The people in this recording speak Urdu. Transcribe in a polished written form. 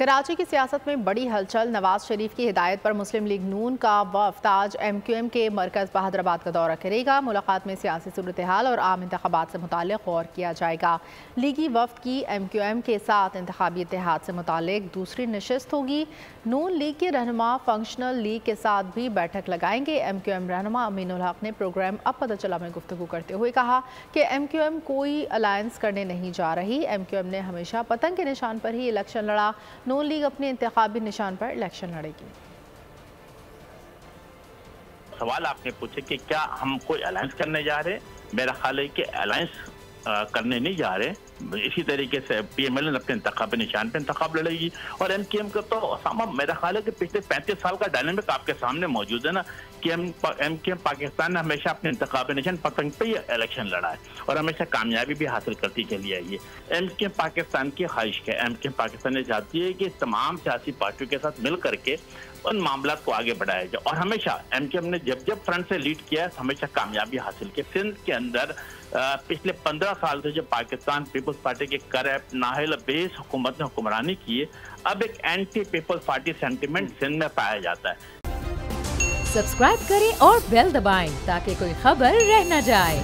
کراچی کی سیاست میں بڑی ہلچل۔ نواز شریف کی ہدایت پر مسلم لیگ نون کا وفد آج ایم کیو ایم کے مرکز بہادرآباد کا دورہ کرے گا۔ ملاقات میں سیاسی صورتحال اور عام انتخابات سے متعلق غور کیا جائے گا۔ لیگی وفد کی ایم کیو ایم کے ساتھ انتخابی اتحاد سے متعلق دوسری نشست ہوگی۔ نون لیگ کے رہنما فنکشنل لیگ کے ساتھ بھی بیٹھک لگائیں گے۔ ایم کیو ایم رہنما امین الحق نے پروگرام اب پتہ چلا میں گفتگو کرتے ہوئے کہا کہ ایم کیو ایم کوئی الائنس کرنے نہیں جا رہی۔ ایم کیو ایم نے ہمیشہ پتنگ کے نشان پر ہی الیکشن لڑا، نون لیگ اپنے انتخابی نشان پر الیکشن لڑے گی۔ سوال آپ نے پوچھے کہ کیا ہم کوئی الائنس کرنے جا رہے ہیں؟ میرا خیال ہے کہ الائنس کرنے نہیں جا رہے۔ اسی طریقے سے پی ایم ایل این اپنے انتخابی نشان پہ انتخاب لڑے گی، اور ایم کیو ایم کا تو اسامہ میرا خیال ہے کہ پچھلے 35 سال کا ڈائنامک آپ کے سامنے موجود ہے نا، کہ ایم کیو ایم پاکستان نے ہمیشہ اپنے انتخابی نشان پتنگ پہ ہی الیکشن لڑا ہے اور ہمیشہ کامیابی بھی حاصل کرتی چلی آئی ہے۔ ایم کیو ایم پاکستان کی خواہش ہے، ایم کیو ایم پاکستان نے چاہتی ہے کہ تمام سیاسی پارٹیوں کے ساتھ مل کر کے ان معاملات کو آگے بڑھایا جائے، اور ہمیشہ ایم کیو ایم نے جب فرنٹ سے لیڈ کیا ہے ہمیشہ کامیابی حاصل کی۔ سندھ کے اندر پچھلے 15 سال سے جو پاکستان پیپلز پارٹی کے کرپٹ نااہل بیس حکومت نے حکمرانی کی ہے، اب ایک anti Peoples Party sentiment Sindh میں پایا جاتا ہے۔ سبسکرائب کریں اور بیل دبائیں تاکہ کوئی خبر رہ نہ جائے۔